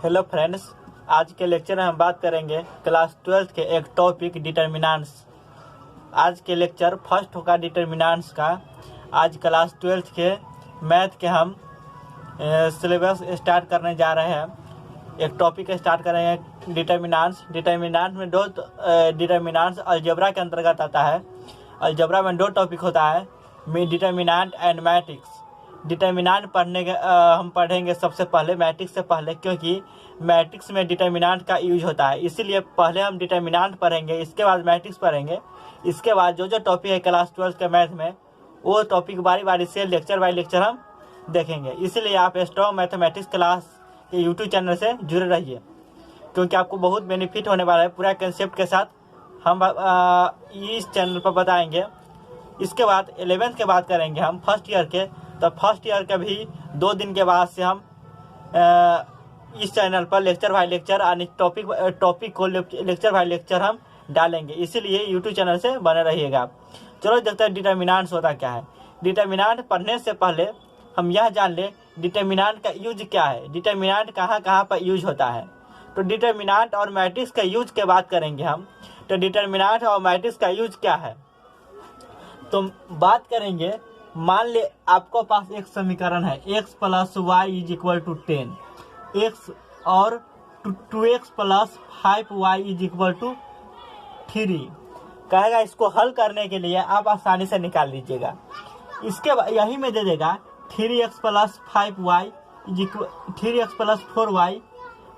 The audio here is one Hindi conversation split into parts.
हेलो फ्रेंड्स, आज के लेक्चर में हम बात करेंगे क्लास 12th के एक टॉपिक डिटर्मिनेंट्स। आज के लेक्चर फर्स्ट होगा डिटर्मिनेंट्स का। आज क्लास 12th के मैथ के हम सिलेबस स्टार्ट करने जा रहे हैं। एक टॉपिक स्टार्ट करेंगे डिटर्मिनेंट्स। डिटर्मिनेंट में दो डिटर्मिनेंट्स अलजेब्रा के अंतर्गत आता है। अलजेब्रा में दो टॉपिक होता है, डिटर्मिनेंट एंड मैट्रिक्स। डिटर्मिनेंट हम पढ़ेंगे सबसे पहले मैट्रिक्स से पहले, क्योंकि मैट्रिक्स में डिटर्मिनेंट का यूज होता है, इसीलिए पहले हम डिटर्मिनेंट पढ़ेंगे, इसके बाद मैट्रिक्स पढ़ेंगे। इसके बाद जो टॉपिक है क्लास 12 के मैथ में, वो टॉपिक बारी बारी से लेक्चर बाय लेक्चर हम देखेंगे। इसलिए आप स्ट्रॉन्ग मैथमेटिक्स क्लास के यूट्यूब चैनल से जुड़े रहिए, क्योंकि आपको बहुत बेनिफिट होने वाला है। पूरा कंसेप्ट के साथ हम इस चैनल पर बताएंगे। इसके बाद 11th के बात करेंगे हम फर्स्ट ईयर के। तो फर्स्ट ईयर का भी 2 दिन के बाद से हम इस चैनल पर लेक्चर बाय लेक्चर टॉपिक को लेक्चर बाय लेक्चर हम डालेंगे, इसीलिए यूट्यूब चैनल से बने रहिएगा। चलो देखते हैं डिटर्मिनेंट्स होता क्या है। डिटर्मिनेंट पढ़ने से पहले हम यह जान ले डिटर्मिनेंट का यूज क्या है, डिटर्मिनेंट कहाँ कहाँ पर यूज होता है। तो डिटर्मिनेंट और मैट्रिक्स का यूज के बात करेंगे हम। तो डिटर्मिनेंट और मैट्रिक्स का यूज क्या है, तो बात करेंगे। मान ले आपको पास एक समीकरण है, x + y = 10, x और 2x + 5y = 3 कहेगा। इसको हल करने के लिए आप आसानी से निकाल लीजिएगा। इसके बाद यही में दे देगा 3x + 5y 3x + 4y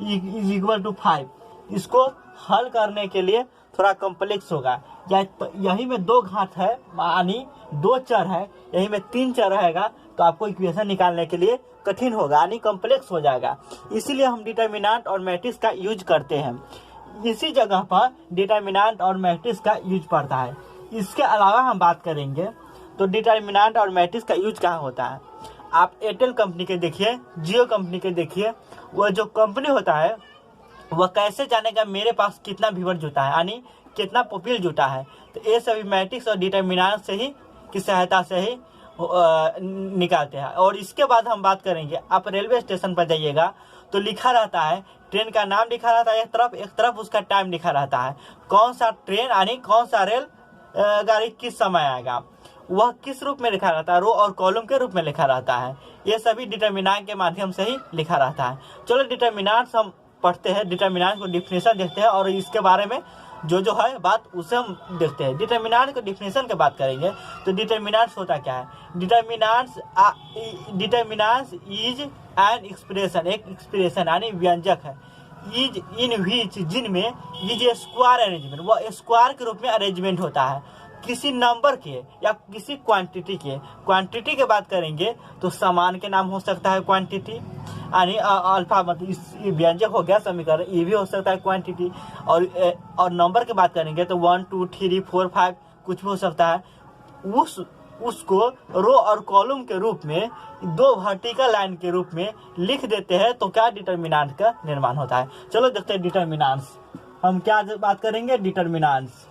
= 5। इसको हल करने के लिए थोड़ा कॉम्प्लेक्स होगा। यही में 2 घात है, यानी 2 चर है, यही में 3 चर रहेगा, तो आपको इक्वेशन निकालने के लिए कठिन होगा, यानी कॉम्प्लेक्स हो जाएगा। इसीलिए हम डिटर्मिनेंट और मैट्रिक्स का यूज करते हैं। इसी जगह पर डिटर्मिनेंट और मैट्रिक्स का यूज पड़ता है। इसके अलावा हम बात करेंगे तो डिटर्मिनेंट और मैट्रिक्स का यूज कहाँ होता है। आप एयरटेल कंपनी के देखिए, जियो कंपनी के देखिए, वह जो कंपनी होता है वह कैसे जानेगा मेरे पास कितना व्यूअर जुटा है, यानी कितना पॉपुलर जुटा है। तो ये सभी मैट्रिक्स और डिटर्मिनेंट से ही की सहायता से ही निकालते हैं। और इसके बाद हम बात करेंगे, आप रेलवे स्टेशन पर जाइएगा तो लिखा रहता है, ट्रेन का नाम लिखा रहता है एक तरफ उसका टाइम लिखा रहता है, कौन सा ट्रेन यानी कौन सा रेल गाड़ी किस समय आएगा, वह किस रूप में लिखा रहता है, रो और कॉलम के रूप में लिखा रहता है। ये सभी डिटर्मिनेंट के माध्यम से ही लिखा रहता है। चलो डिटर्मिनेंट्स हम पढ़ते हैं, डिटर्मिनेंट को डिफिनेशन देखते हैं और इसके बारे में जो है बात उसे हम देखते हैं। डिटर्मिनेंट को डिफिनेशन की बात करेंगे तो डिटर्मिनेंट्स होता क्या है। डिटर्मिनेंट्स इज एन एक्सप्रेशन, एक एक्सप्रेशन यानी व्यंजक है, इज इन विच जिनमें इज स्क्वायर अरेंजमेंट, वह स्क्वायर के रूप में अरेंजमेंट होता है किसी नंबर के या किसी क्वांटिटी के। क्वांटिटी की बात करेंगे तो सामान के नाम हो सकता है क्वांटिटी, यानी अल्फा, मतलब इस व्यंजक हो गया समीकरण, ये भी हो सकता है क्वांटिटी। और नंबर की बात करेंगे तो 1 2 3 4 5 कुछ भी हो सकता है। उसको रो और कॉलम के रूप में 2 वर्टिकल लाइन के रूप में लिख देते हैं, तो क्या डिटर्मिनेंट का निर्माण होता है। चलो देखते हैं डिटर्मिनेंट्स। हम क्या बात करेंगे, डिटर्मिनेंट्स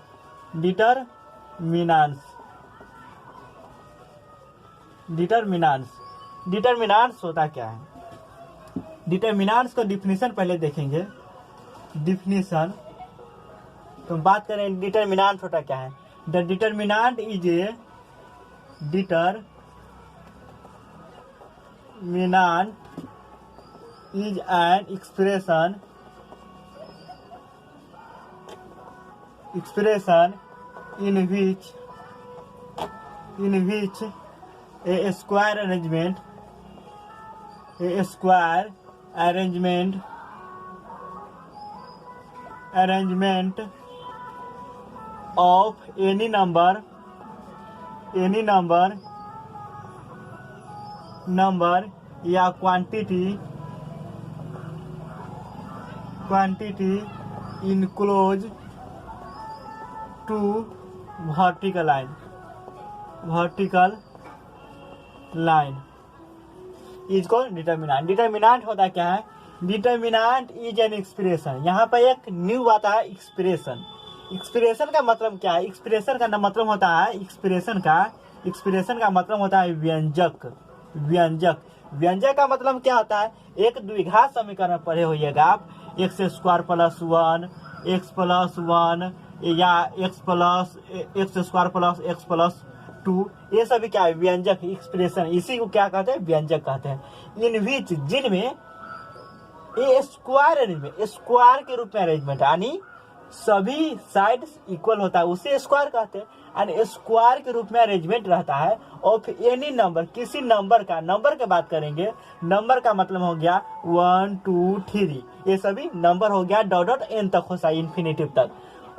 होता क्या है। डिटर्मिनेंट्स का डिफिनेशन पहले देखेंगे। डिफिनेशन तो बात करें डिटर्मिनेंट होता क्या है। The determinant is an expression in which a square arrangement of any number या quantity enclosed to vertical line इसको डिटर्मिनेंट। डिटर्मिनेंट होता क्या है। Determinant is an expression. यहाँ पर एक न्यू आता है एक्सप्रेशन। एक्सप्रेशन का मतलब क्या है। एक्सप्रेशन का मतलब होता है, एक्सप्रेशन का मतलब होता है व्यंजक। व्यंजक का मतलब क्या होता है, एक द्विघात समीकरण पढ़े होइएगा आप, x square plus 1, x plus 1 या x square plus x plus 2, ये सभी क्या है, व्यंजक एक्सप्रेशन, इसी को क्या कहते हैं, व्यंजक कहते हैं। इन विच, जिनमें ये स्क्वायर के रूप में अरेंजमेंट, यानी सभी साइड्स इक्वल होता है, उसे स्क्वायर कहते हैं। एंड स्क्वायर के रूप में अरेंजमेंट रहता है ऑफ एनी नंबर, किसी नंबर का, नंबर की बात करेंगे, नंबर का मतलब हो गया 1 2 3, ये सभी नंबर हो गया डॉट डॉट एन तक हो सकता है, इन्फिनिटिव तक।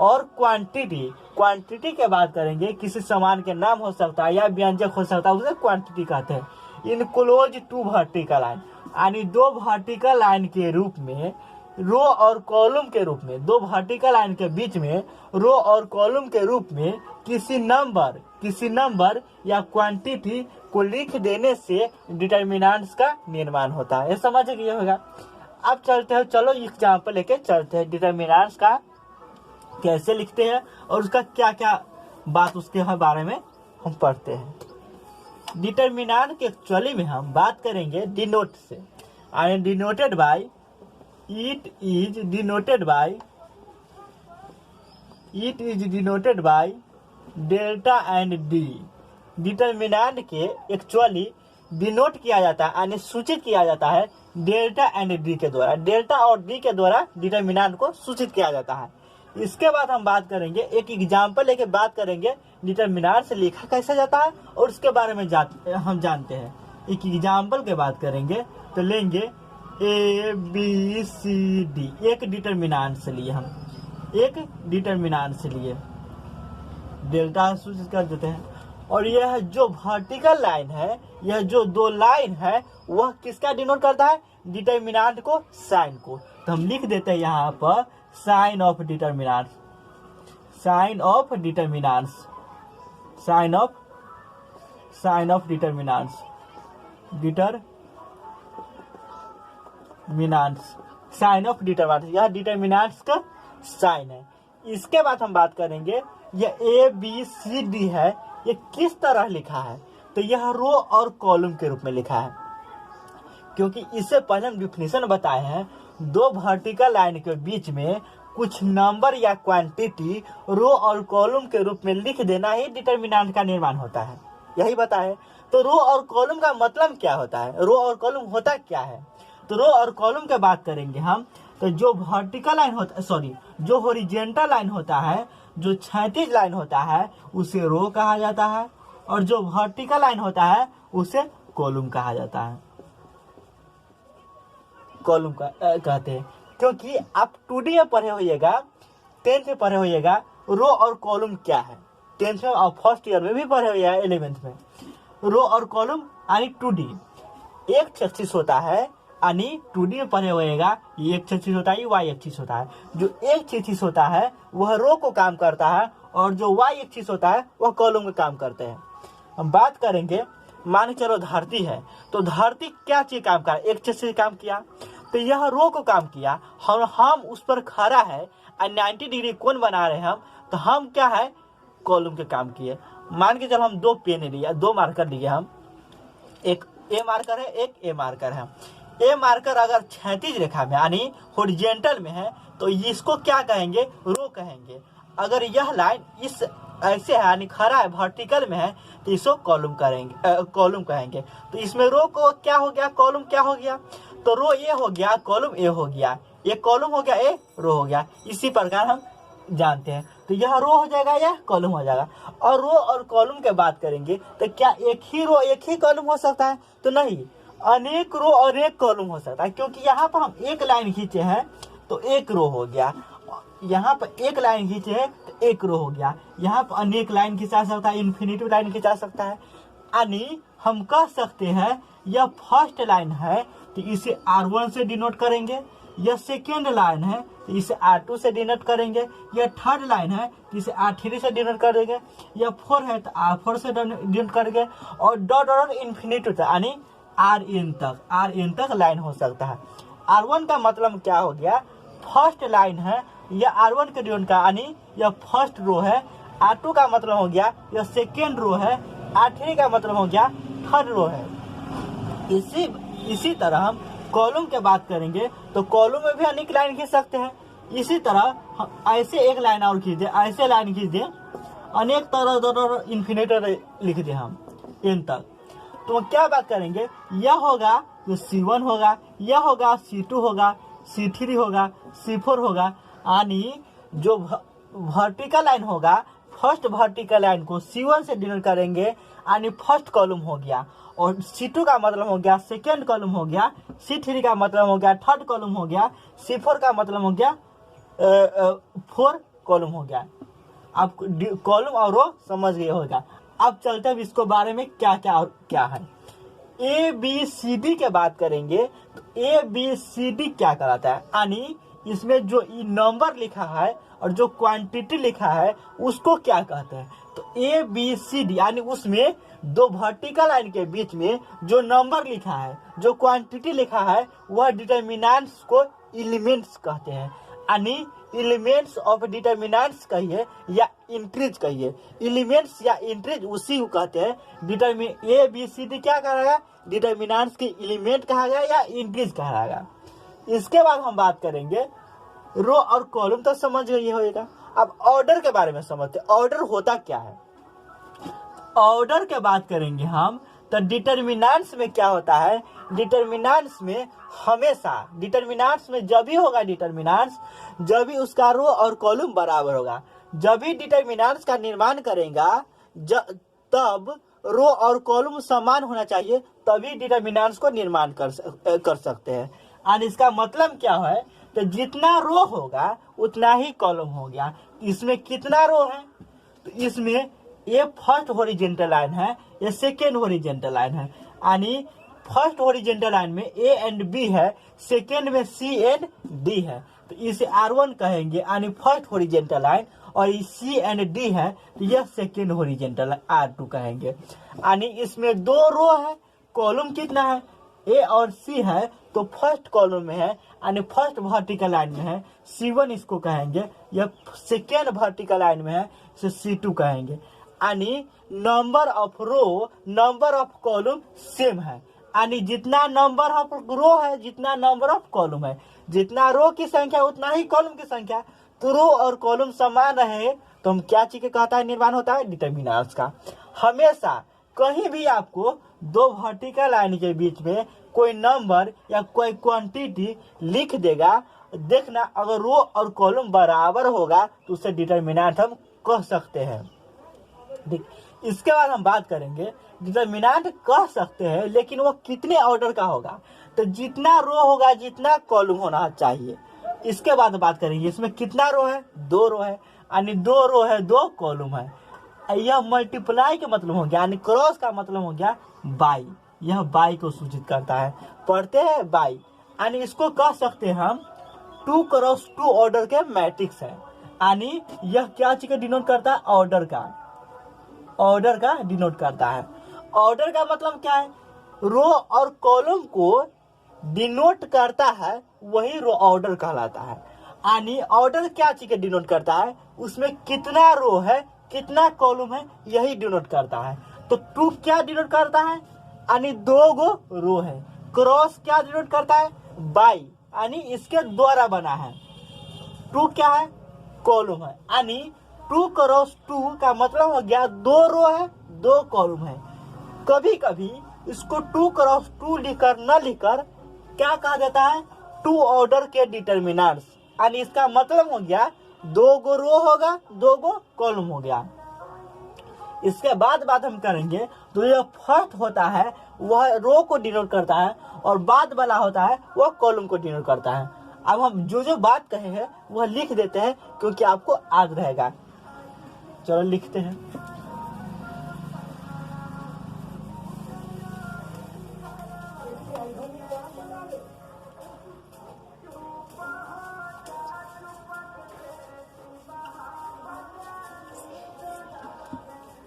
और क्वांटिटी के बात करेंगे, किसी सामान के नाम हो सकता है या व्यंजक हो सकता है, उसे क्वांटिटी कहते हैं। In close to vertical line, यानी दो वर्टिकल लाइन के रूप में, रो और कॉलम के रूप में, दो वर्टिकल लाइन के बीच में रो और कॉलम के रूप में किसी नंबर या क्वांटिटी को लिख देने से डिटरमिनेंट्स का निर्माण होता है। ये समझ गए होगा। अब चलते हैं, चलो एग्जांपल लेके चलते हैं, डिटरमिनेंट्स का कैसे लिखते हैं और उसका क्या क्या बात उसके बारे में हम पढ़ते हैं। डिटरमिनेंट के एक्चुअली में हम बात करेंगे डिनोट से, and denoted by, it is denoted by delta and D. Determinant के एक्चुअली डिनोट किया जाता है, यानी सूचित किया जाता है डेल्टा एंड डी के द्वारा, डेल्टा और डी के द्वारा डिटरमिनेंट को सूचित किया जाता है। इसके बाद हम बात करेंगे, एक एग्जांपल लेके बात करेंगे डिटरमिनेंट से लिखा कैसे जाता है और उसके बारे में हम जानते हैं। एक एग्जांपल के बात करेंगे तो लेंगे ए बी सी डी, एक डिटरमिनेंट से लिए, हम एक डिटरमिनेंट से लिए डेल्टा सूचित कर देते हैं। और यह जो वर्टिकल लाइन है, यह जो दो लाइन है, वह किसका डिनोट करता है, डिटरमिनेंट को, साइन को। तो हम लिख देते हैं यहाँ पर sign of determinant, sign of determinants, sign of determinants, sign of determinants, यह डिटरमिनेंट्स का साइन है। इसके बाद हम बात करेंगे, यह ए बी सी डी है, ये किस तरह लिखा है, तो यह रो और कॉलम के रूप में लिखा है, क्योंकि इससे पहले हम डिफिनेशन बताए हैं, दो वर्टिकल लाइन के बीच में कुछ नंबर या क्वांटिटी रो और कॉलम के रूप में लिख देना ही डिटरमिनेंट का निर्माण होता है, यही बताए। तो रो और कॉलम का मतलब क्या होता है, रो और कॉलम होता क्या है, तो रो और कॉलम की बात करेंगे हम, तो जो वर्टिकल लाइन होता है, जो हॉरिजॉन्टल लाइन होता है, जो क्षैतिज लाइन होता है, उसे रो कहा जाता है, और जो वर्टिकल लाइन होता है उसे कॉलम कहा जाता है, कॉलम का कहते हैं। क्योंकि आप 2D में पढ़े होइएगा, 10th में पढ़े होइएगा रो और कॉलम क्या है, 10th में और फर्स्ट ईयर में भी पढ़े होइएगा, 11th में। रो और कॉलम यानी 2D, एक एक्सिस होता है, यानी 2D में पढ़े होइएगा, ये एक एक्सिस होता है, ये वाई एक्सिस होता है। जो एक एक्सिस होता है वह रो को काम करता है, और जो वाई एक्सिस होता है वह कॉलम को काम करते हैं। हम बात करेंगे, मान के चलो धरती है, तो धरती क्या चीज काम कर, एक चीज से काम किया, तो यह रो को काम किया, हम उस पर खड़ा है और 90 डिग्री कोण बना रहे हैं तो हम क्या है, कॉलम के काम किए। मान के चलो हम दो पेन लिए, दो मार्कर लिए, हम एक ए मार्कर है, एक ए मार्कर है। ए मार्कर अगर क्षैतिज रेखा में यानी हॉरिजॉन्टल में है तो इसको क्या कहेंगे, रो कहेंगे। अगर यह लाइन इस ऐसे है यानी खड़ा है, वर्टिकल में है, तो इसको कॉलम कहेंगे। तो इसमें रो को क्या हो गया, कॉलम क्या हो गया, तो रो ए हो गया, कॉलम ए हो गया, ये कॉलम हो गया, ए रो हो गया। इसी प्रकार हम जानते हैं, तो यह रो हो जाएगा, यह कॉलम हो जाएगा। और रो और कॉलम के बात करेंगे तो क्या एक ही रो एक ही कॉलम हो सकता है, तो नहीं, अनेक रो और एक कॉलम हो सकता है। क्योंकि यहाँ पर हम एक लाइन खींचे हैं तो एक रो हो गया, यहाँ पर एक लाइन खींचे हैं तो एक रो हो गया, यहाँ पर अनेक लाइन खींचा सकता है, इन्फिनिटिव लाइन खींचा सकता है। यानी हम कह सकते हैं यह फर्स्ट लाइन है तो इसे R1 से डिनोट करेंगे, यह सेकेंड लाइन है तो इसे R2 से डिनोट करेंगे, यह थर्ड लाइन है तो इसे R3 से डिनोट करेंगे, यह 4 है तो R4 से डिनोट करेंगे, और डॉट डॉट इन्फिनिटिव यानी RN तक लाइन हो सकता है। R1 का मतलब क्या हो गया, फर्स्ट लाइन है, यह R1 के डिनोट का, यानी यह फर्स्ट रो है। R2 का मतलब हो गया यह सेकेंड रो है, R3 का मतलब हो गया थर्ड रो है। इसी तरह हम कॉलम की बात करेंगे तो कॉलम में भी अनेक लाइन खींच सकते हैं। इसी तरह हम ऐसे एक लाइन और खींच दें, ऐसे लाइन खींच दें, अनेक तरह इन्फिनेटर लिख दें हम इन तक। तो क्या बात करेंगे, यह होगा जो C1 होगा, यह होगा C2 होगा, C3 होगा, C4 होगा। यानी जो वर्टिकल लाइन होगा, फर्स्ट वर्टिकल लाइन को C1 से डिनोट करेंगे, यानी फर्स्ट कॉलम हो गया, और C2 का मतलब हो गया सेकेंड कॉलम हो गया, C3 का मतलब हो गया थर्ड कॉलम हो गया, C4 का मतलब हो गया फोर कॉलम हो गया। आप कॉलम और रो समझ गए होगा। अब चलते हैं इसको बारे में क्या क्या और क्या है। ABCD के बात करेंगे तो ABCD क्या कहलाता है, यानी इसमें जो नंबर लिखा है और जो क्वांटिटी लिखा है उसको क्या कहते हैं। तो ABCD यानी उसमें दो वर्टिकल लाइन के बीच में जो नंबर लिखा है, जो क्वांटिटी लिखा है, वह डिटरमिनेंट्स को एलिमेंट्स कहते हैं। यानी एलिमेंट्स ऑफ डिटरमिनेंट्स कहिए या इंट्रीज कहिए, एलिमेंट्स या इंट्रीज उसी को कहते हैं। ABCD क्या कहेगा, डिटरमिनेंट्स की एलिमेंट कहा गया या इंट्रीज कहा गया। इसके बाद हम बात करेंगे रो और कॉलम तो समझ गए होगा। अब ऑर्डर के बारे में समझते हैं, ऑर्डर होता क्या है। ऑर्डर के बात करेंगे हम तो डिटरमिनेंट्स में क्या होता है, डिटरमिनेंट्स में हमेशा, डिटरमिनेंट्स में जब भी होगा डिटरमिनेंट्स, जब भी उसका रो और कॉलम बराबर होगा। जब भी डिटरमिनेंट्स का निर्माण करेगा तब रो और कॉलम समान होना चाहिए, तभी डिटरमिनेंट्स को निर्माण कर सकते हैं। और इसका मतलब क्या है, तो जितना रो होगा उतना ही कॉलम हो गया। इसमें कितना रो है, तो इसमें ये फर्स्ट हॉरिजॉन्टल लाइन है, ये सेकेंड हॉरिजॉन्टल लाइन है। यानी फर्स्ट हॉरिजॉन्टल लाइन में A एंड B है, सेकेंड में C एंड D है, तो इसे R1 कहेंगे यानी फर्स्ट हॉरिजॉन्टल लाइन, और C एंड D है तो यह सेकेंड हॉरिजॉन्टल R2 कहेंगे। यानी इसमें दो रो है, कॉलम कितना है, A और C है, तो फर्स्ट कॉलम में है यानी फर्स्ट वर्टिकल लाइन में है, C1 इसको कहेंगे। यह सेकेंड वर्टिकल लाइन में है, इसे C2 कहेंगे। यानी number of row, number of column same है। यानी जितना नंबर ऑफ रो है, जितना नंबर ऑफ कॉलम है, जितना रो की संख्या उतना ही कॉलम की संख्या। तो रो और कॉलम समान रहे तो हम क्या चीज कहता है, निर्माण होता है डिटरमिनेंट्स का। हमेशा कहीं भी आपको दो वर्टिकल लाइन के बीच में कोई नंबर या कोई क्वांटिटी लिख देगा, देखना अगर रो और कॉलम बराबर होगा तो उसे डिटरमिनेंट हम कह सकते हैं। ठीक, इसके बाद हम बात करेंगे डिटरमिनेंट कह सकते हैं, लेकिन वो कितने ऑर्डर का होगा। तो जितना रो होगा जितना कॉलम होना चाहिए। इसके बाद बात करेंगे इसमें कितना रो है, दो रो है, यानी दो रो है दो कॉलम है। यह मल्टीप्लाई का मतलब हो गया, यानी क्रॉस का मतलब हो गया बाई, यह बाई को सूचित करता है, पढ़ते हैं बाई। यानी इसको कह सकते हैं हम 2x2 ऑर्डर के मैट्रिक्स है। यानी यह क्या चीज का डिनोट करता है, ऑर्डर का, ऑर्डर का डिनोट करता है। ऑर्डर का मतलब क्या है, रो और कॉलम को डिनोट करता है, वही रो ऑर्डर कहलाता है। यानी ऑर्डर क्या चीज का डिनोट करता है, उसमें कितना रो है कितना कॉलम है, यही डिनोट करता है। तो 2 क्या डिनोट करता है, यानी दो गो रो है। क्रॉस क्या डिनोट करता है, बाई, यानी इसके द्वारा बना है। 2 क्या है, कॉलम है, यानी 2x2 का मतलब हो गया दो रो है दो कॉलम है। कभी कभी इसको 2x2 लिखकर न लिखकर क्या कहा जाता है, 2 ऑर्डर के डिटरमिनेंट्स। यानी इसका मतलब हो गया दो गो रो होगा दो गो कॉलम हो गया। इसके बाद बात हम करेंगे तो यह फर्स्ट होता है वह रो को डिनोट करता है, और बाद वाला होता है वह कॉलम को डिनोट करता है। अब हम जो बात कहे हैं वह लिख देते हैं क्योंकि आपको याद रहेगा। चलो लिखते हैं।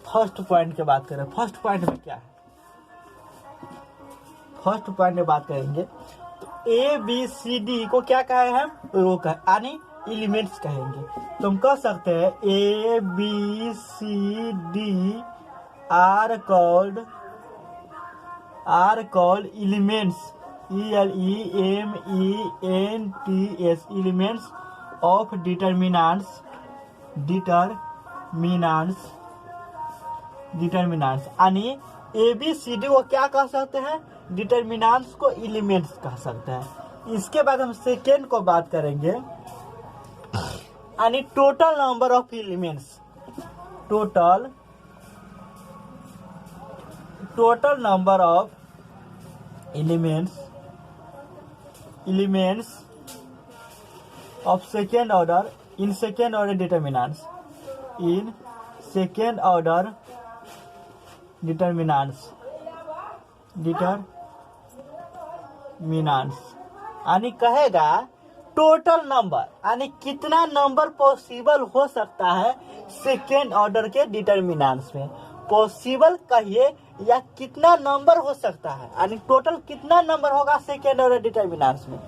फर्स्ट पॉइंट की बात करें, फर्स्ट पॉइंट में क्या है, फर्स्ट पॉइंट में बात करेंगे तो ABCD को क्या कहे हम, रो का, यानी एलिमेंट्स कहेंगे। तो हम कह सकते हैं ABCD are called elements ELEMENTS elements of determinants यानी ABCD को क्या कह सकते हैं, डिटरमिनेंट्स को एलिमेंट्स कह सकते हैं। इसके बाद हम सेकेंड को बात करेंगे, यानी total number of elements, total number of elements of second order in second order determinants यानी कहेगा टोटल नंबर, यानी कितना नंबर पॉसिबल हो सकता है सेकेंड ऑर्डर के डिटरमिनेंट्स में। पॉसिबल कहिए या कितना नंबर हो सकता है, यानी टोटल कितना नंबर होगा सेकेंड ऑर्डर डिटरमिनेंट्स में।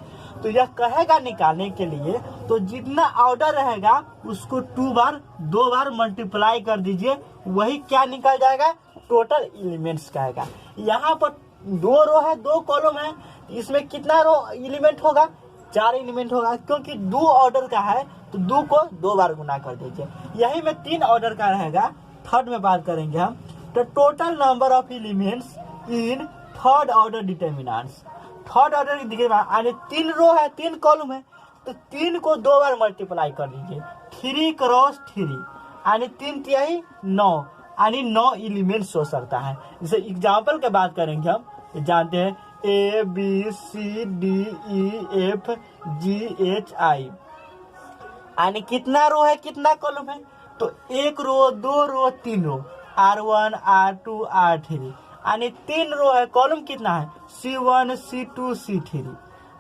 तो यह कहेगा निकालने के लिए, तो जितना ऑर्डर रहेगा उसको दो बार मल्टीप्लाई कर दीजिए, वही क्या निकल जाएगा, टोटल एलिमेंट्स कहेगा। यहाँ पर 2 रो है 2 कॉलम है, इसमें कितना रो एलिमेंट होगा, 4 एलिमेंट होगा, क्योंकि 2 ऑर्डर का है तो 2 को 2 बार गुना कर दीजिए। यही में 3 ऑर्डर का रहेगा, थर्ड में बात करेंगे हम। तो total number of elements in third order determinants, third order यानी 3 रो है 3 कॉलम है, तो 3 को 2 बार मल्टीप्लाई कर दीजिए, 3 × 3 यानी 3 तिहाई 9, यानी 9 एलिमेंट्स हो सकता है। जैसे एग्जाम्पल के बात करेंगे हम, जानते हैं ABCDEFGHI, यानी कितना रो है कितना कॉलम है, तो 1 रो 2 रो 3 रो, R1 R2 R3, यानी 3 रो है, कॉलम कितना है C1 C2 C3,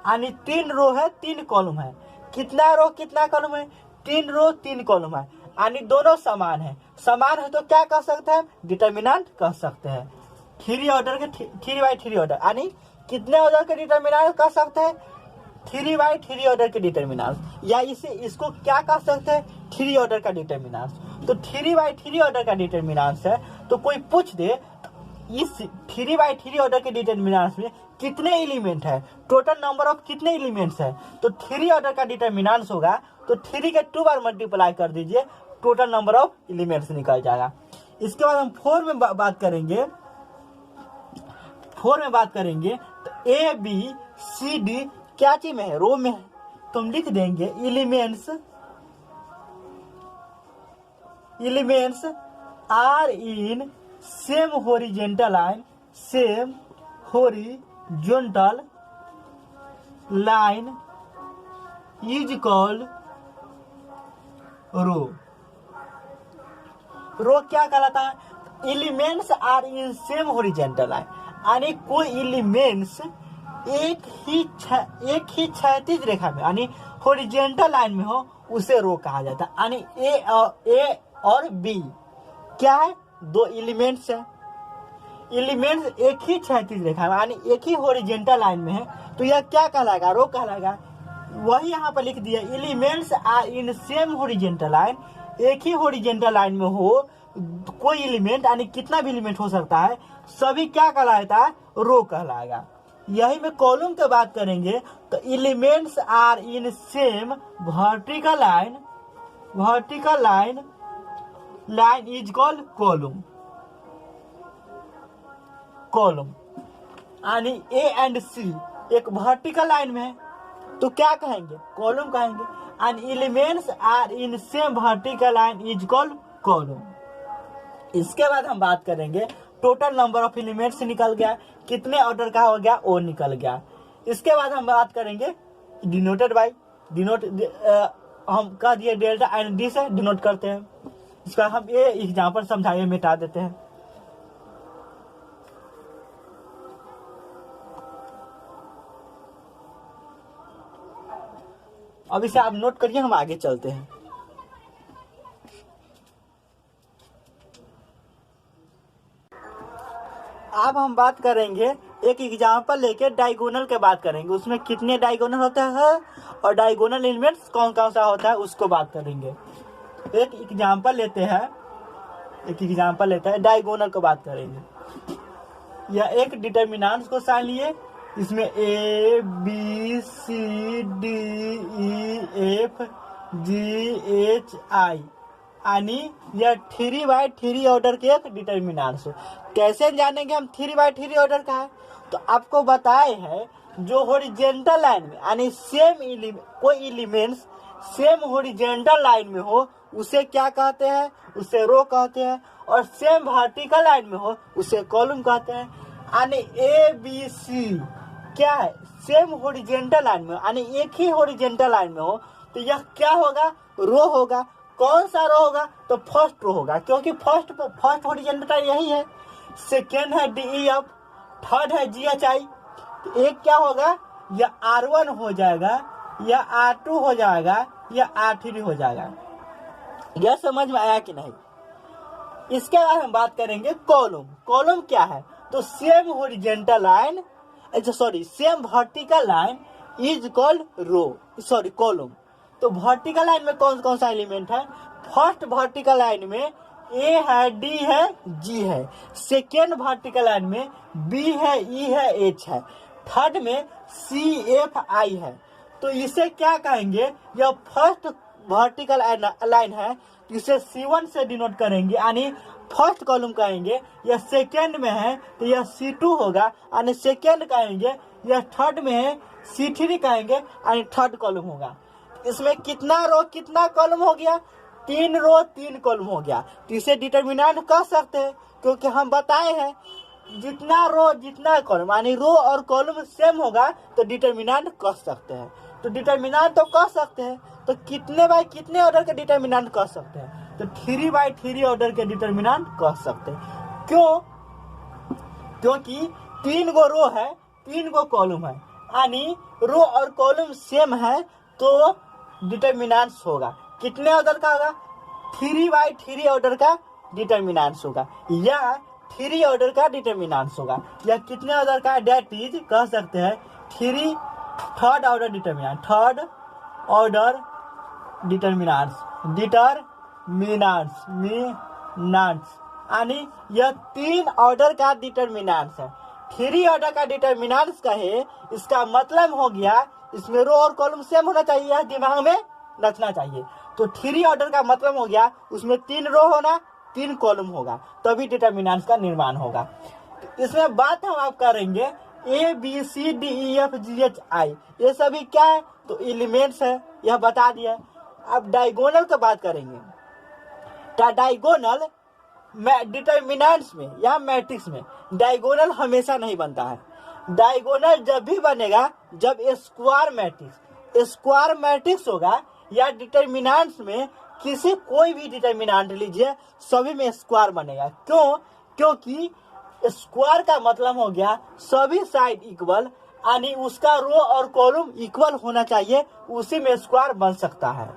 यानी 3 रो है 3 कॉलम है। कितना रो कितना कॉलम है, 3 रो 3 कॉलम है, यानी दोनों समान है। समान है तो क्या कह सकते हैं, डिटरमिनेंट कह सकते हैं। 3 ऑर्डर के 3/3 ऑर्डर, यानी कितने ऑर्डर के डिटरमिनेंट कह सकते हैं, 3/3 ऑर्डर के डिटरमिनेंट, या इसको क्या कह सकते हैं, 3 ऑर्डर का डिटरमिनेंट। तो 3/3 ऑर्डर का डिटरमिनेंट है, तो कोई पूछ दे इस 3/3 ऑर्डर के डिटरमिनेंट्स में कितने एलिमेंट है, टोटल नंबर ऑफ कितने एलिमेंट्स है, तो 3 ऑर्डर का डिटरमिनेंट्स होगा, तो 3 के 2 बार मल्टीप्लाई कर दीजिए, टोटल नंबर ऑफ एलिमेंट्स निकल जाएगा। इसके बाद हम 4 में बात करेंगे। 4 में बात करेंगे तो ABCD क्या चीज में है, रो में है, तो हम लिख देंगे elements are in same horizontal line is called row. Row क्या कहलाता है, elements are in same horizontal line, यानी कोई एलिमेंट्स एक ही क्षैतिज रेखा में, यानी हॉरिजॉन्टल लाइन में हो, उसे रो कहा जाता है। यानी ए और बी क्या है, 2 एलिमेंट्स है, एलिमेंट्स एक ही क्षैतिज रेखा में, यानी एक ही हॉरिजॉन्टल लाइन में है, तो यह क्या कहलाएगा, रो कहलाएगा। वही यहाँ पर लिख दिया, elements are in same horizontal line, एक ही हॉरिजॉन्टल लाइन में हो कोई एलिमेंट, यानी कितना भी एलिमेंट हो सकता है, सभी क्या कहलाता है, रो कहलाएगा। यही में कॉलम की बात करेंगे तो elements are in same vertical line is called column, यानी A एंड C एक वर्टिकल लाइन में है, तो क्या कहेंगे, कॉलम कहेंगे। And elements are in same vertical line is called column. इसके बाद हम बात करेंगे टोटल नंबर ऑफ एलिमेंट्स निकल गया, कितने ऑर्डर का हो गया वो निकल गया। इसके बाद हम बात करेंगे डिनोटेड बाय, हम कह दिए डेल्टा एंड डी से डिनोट करते हैं। इसका हम ये एग्जाम्पल समझाइए, मिटा देते हैं। अब इसे आप नोट करिए, हम आगे चलते हैं। अब हम बात करेंगे एक एग्जाम्पल लेके डायगोनल के बात करेंगे, उसमें कितने डायगोनल होता है और डायगोनल एलिमेंट्स कौन कौन सा होता है उसको बात करेंगे। एक एग्जाम्पल लेते हैं डायगोनल को बात करेंगे। या एक डिटरमिनेंट्स को साइन लिए इसमें A B C D E F G H I यानी यह 3x3 ऑर्डर के एक डिटर्मिनेंट्स है। कैसे जानेंगे हम 3x3 ऑर्डर का है? तो आपको बताए है जो हॉरिजॉन्टल लाइन में यानी सेम कोई एलिमेंट्स सेम हॉरिजॉन्टल लाइन में हो उसे क्या कहते हैं? उसे रो कहते हैं। और सेम वर्टिकल लाइन में हो उसे कॉलम कहते हैं। यानी ए बी सी क्या है? सेम हॉरिजॉन्टल लाइन में यानी एक ही हॉरिजॉन्टल लाइन में हो तो यह क्या होगा? रो होगा। कौन सा रो होगा? तो फर्स्ट रो होगा, क्योंकि फर्स्ट हॉरिजॉन्टल यही है। सेकेंड है डी ई एफ, थर्ड है जी एच आई। तो एक क्या होगा? या R1 हो जाएगा, या R2 हो जाएगा, या R3 हो जाएगा। यह समझ में आया कि नहीं? इसके बाद हम बात करेंगे कॉलम। कॉलम क्या है? तो same horizontal line same vertical line is called column. तो वर्टिकल लाइन में कौन कौन सा एलिमेंट है? फर्स्ट वर्टिकल लाइन में ए है, डी है, जी है। सेकेंड वर्टिकल लाइन में बी है, ई है, एच है। थर्ड में सी एफ आई है। तो इसे क्या कहेंगे? यह फर्स्ट वर्टिकल लाइन है, इसे C1 से डिनोट करेंगे यानी फर्स्ट कॉलम कहेंगे। यह सेकेंड में है तो यह C2 होगा यानी सेकेंड कहेंगे। यह थर्ड में है C3 कहेंगे यानी थर्ड कॉलम होगा। इसमें कितना रो कितना कॉलम हो गया? 3 रो 3 कॉलम हो गया। तो इसे डिटर्मिनेंट कह सकते हैं, क्योंकि हम बताए हैं जितना रो जितना कॉलम यानी रो और कॉलम सेम होगा तो डिटर्मिनेंट कह सकते हैं। तो डिटर्मिनेंट तो कह सकते हैं, तो कितने बाय कितने ऑर्डर के डिटर्मिनेंट कह सकते हैं? तो 3x3 ऑर्डर के डिटर्मिनेंट कह सकते हैं। क्यों? क्योंकि 3 गो रो है, 3 गो कॉलम है, यानी रो और कॉलम सेम है तो डिटर्मिनेंट्स होगा। कितने ऑर्डर का होगा? 3x3 ऑर्डर का डिटर्मिनेंट्स होगा, या 3 ऑर्डर का डिटर्मिनेंट्स होगा। या कितने ऑर्डर का? डेट इज कह सकते हैं third order determinant, third order determinants यानी यह 3 ऑर्डर का डिटर्मिनेंट्स है। 3 ऑर्डर का डिटर्मिनेंट्स कहे इसका मतलब हो गया इसमें रो और कॉलम सेम होना चाहिए, यह दिमाग में रखना चाहिए। तो 3 ऑर्डर का मतलब हो गया उसमें 3 रो होना, 3 कॉलम होगा, तभी डिटर्मिनेंट्स का निर्माण होगा। तो इसमें बात हम आप करेंगे A B C D E F G H I, ये सभी क्या है? तो एलिमेंट्स है, यह बता दिया। अब डायगोनल की बात करेंगे। डायगोनल डिटर्मिनेंट्स में या मैट्रिक्स में डायगोनल हमेशा नहीं बनता है। डायगोनल जब भी बनेगा जब स्क्वायर मैट्रिक्स होगा, या डिटर्मिनेंट्स में कोई भी डिटर्मिनेंट लीजिए सभी में स्क्वायर बनेगा। क्यों? क्योंकि स्क्वायर का मतलब हो गया सभी साइड इक्वल, यानी उसका रो और कॉलम इक्वल होना चाहिए, उसी में स्क्वायर बन सकता है,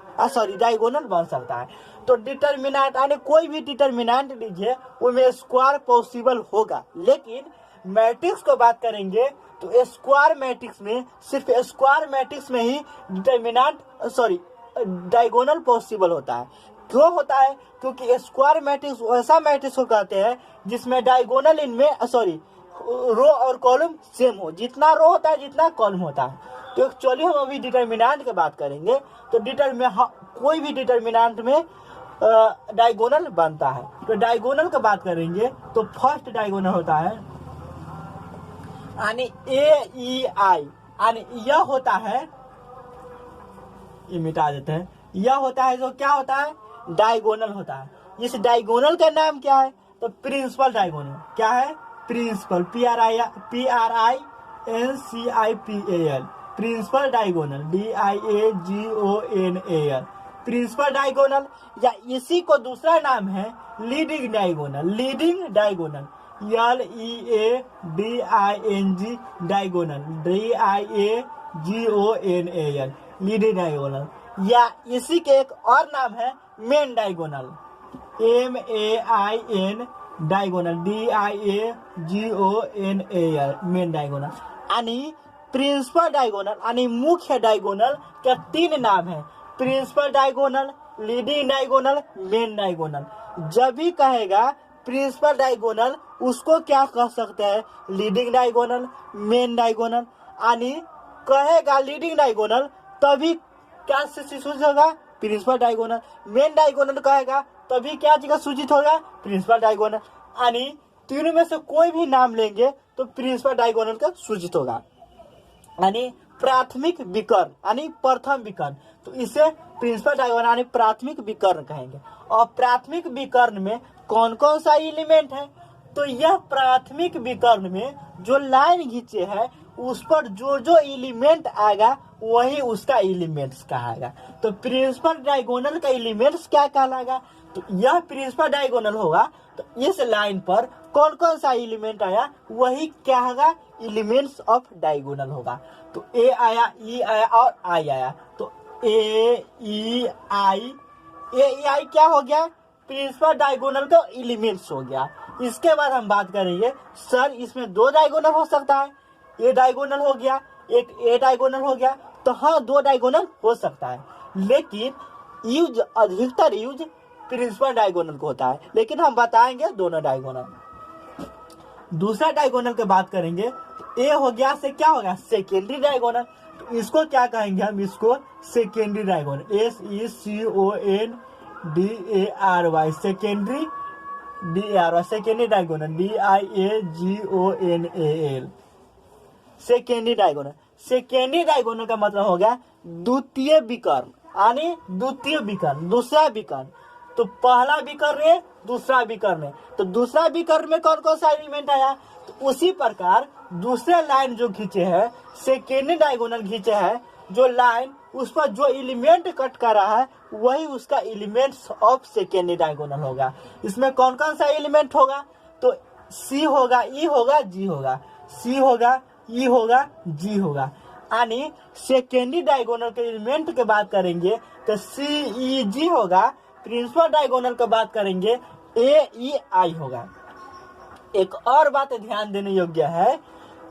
डायगोनल बन सकता है। तो डिटर्मिनेंट यानी कोई भी डिटर्मिनेंट लीजिए उसमें स्क्वायर पॉसिबल होगा। लेकिन मैट्रिक्स को बात करेंगे तो स्क्वायर मैट्रिक्स में सिर्फ स्क्वायर मैट्रिक्स में ही डायगोनल पॉसिबल होता है। क्यों होता है? क्योंकि स्क्वायर मैट्रिक्स ऐसा मैट्रिक्स को कहते हैं जिसमें डायगोनल इनमें रो और कॉलम सेम हो, जितना रो होता है जितना कॉलम होता है। तो चलिए हम अभी डिटर्मिनेंट की बात करेंगे। तो कोई भी डिटर्मिनेंट में डायगोनल बनता है। तो डायगोनल की बात करेंगे तो फर्स्ट डायगोनल होता है यानी ए ई आई, यानी यह होता है, ये मिटा देते हैं, यह होता है जो क्या होता है? डायगोनल होता है। इस डायगोनल का नाम क्या है? तो प्रिंसिपल डायगोनल। क्या है? Principal, PRINCIPAL, principal diagonal, DIAGONAL, principal diagonal. या इसी को दूसरा नाम है leading diagonal, LEDING diagonal, diagonal, DIAGONAL, leading diagonal. या इसी के एक और नाम है main diagonal, MAIN diagonal, DIAGONAL, main diagonal. यानी प्रिंसिपल डायगोनल यानी मुख्य डायगोनल के 3 नाम है, principal diagonal, leading diagonal, main diagonal. जब भी कहेगा प्रिंसिपल डायगोनल उसको क्या कह सकते हैं, लीडिंग डायगोनल, मेन डायगोनल। यानी कहेगा लीडिंग डायगोनल तभी क्या से सूचित होगा, प्रिंसिपल डायगोनल। मेन डायगोनल कहेगा तभी क्या जगह सूचित होगा, प्रिंसिपल डायगोनल। यानी तीनों में से कोई भी नाम लेंगे तो प्रिंसिपल डायगोनल का सूचित होगा। यानी प्राथमिक विकर्ण यानी प्रथम विकर्ण, तो इसे प्रिंसिपल डायगोनल यानी प्राथमिक विकर्ण कहेंगे। और प्राथमिक विकर्ण में कौन कौन सा एलिमेंट है, तो यह प्राथमिक विकर्ण में जो लाइन खींचे है उस पर जो जो एलिमेंट आएगा वही उसका एलिमेंट्स कहाएगा। तो प्रिंसिपल डायगोनल का एलिमेंट्स क्या कहलाएगा, तो यह प्रिंसिपल डायगोनल होगा। तो इस लाइन पर कौन कौन सा एलिमेंट आया वही क्या होगा, एलिमेंट्स ऑफ डायगोनल होगा। तो ए आया, ई आया और आई आया। तो ए ई आई क्या हो गया, प्रिंसिपल डायगोनल का एलिमेंट्स हो गया। इसके बाद हम बात करेंगे सर इसमें दो डायगोनल हो सकता है, ए डायगोनल हो गया, एक ए डायगोनल हो गया। तो हाँ, दो डायगोनल हो सकता है, लेकिन यूज अधिकतर यूज प्रिंसिपल डायगोनल को होता है, लेकिन हम बताएंगे दोनों डायगोनल। दूसरा डायगोनल की बात करेंगे तो ए हो गया से क्या होगा, सेकेंडरी डायगोनल। तो इसको क्या कहेंगे हम, इसको secondary diagonal, SECONDARY, secondary DARY, secondary diagonal, DIAGONAL, secondary diagonal. Secondary diagonal का मतलब हो गया द्वितीय विकर्ण, यानी द्वितीय विकर्ण, दूसरा विकर्ण। तो पहला विकर्ण है, दूसरा विकर्ण है, तो दूसरा विकर्ण में कौन कौन सा एलिमेंट आया, तो उसी प्रकार दूसरे लाइन जो खींचे है सेकेंडरी डायगोनल खींचे है, जो लाइन उस पर जो एलिमेंट कट कर रहा है वही उसका एलिमेंट्स ऑफ सेकेंडरी डायगोनल होगा। इसमें कौन कौन सा एलिमेंट होगा, तो सी होगा, ई होगा, जी होगा, सी होगा, ई होगा, जी होगा। यानी सेकेंडरी डायगोनल के एलिमेंट की बात करेंगे तो सी ई जी होगा, प्रिंसिपल डायगोनल की बात करेंगे ए ई आई होगा। एक और बात ध्यान देने योग्य है,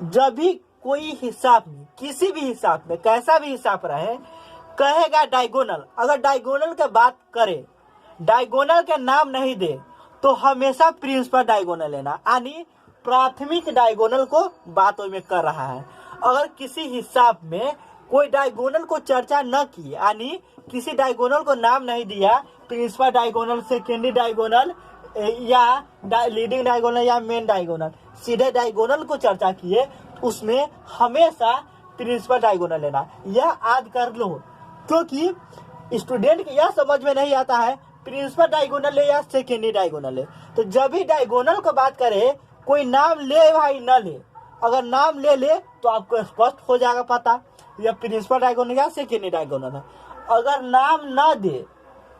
जब भी कोई हिसाब में, किसी भी हिसाब में, कैसा भी हिसाब रहे, कहेगा डायगोनल, अगर डायगोनल की बात करे, डायगोनल के नाम नहीं दे तो हमेशा प्रिंसिपल डायगोनल लेना, यानी प्राथमिक डायगोनल को बातों में कर रहा है। अगर किसी हिसाब में कोई डायगोनल को चर्चा न की, यानी किसी डायगोनल को नाम नहीं दिया, प्रिंसिपल डायगोनल, सेकेंडरी डायगोनल या लीडिंग डायगोनल या मेन डायगोनल, सीधे डायगोनल को चर्चा किए, उसमें हमेशा प्रिंसिपल डायगोनल लेना। यह याद कर लो, क्योंकि स्टूडेंट को यह समझ में नहीं आता है प्रिंसिपल डायगोनल ले या सेकेंडरी डायगोनल ले। तो जब भी डायगोनल को बात करे, कोई नाम ले भाई न ले, अगर नाम ले ले तो आपको स्पष्ट हो जाएगा पता या प्रिंसिपल डायगोनल या सेकेंडरी डायगोनल है। अगर नाम ना दे,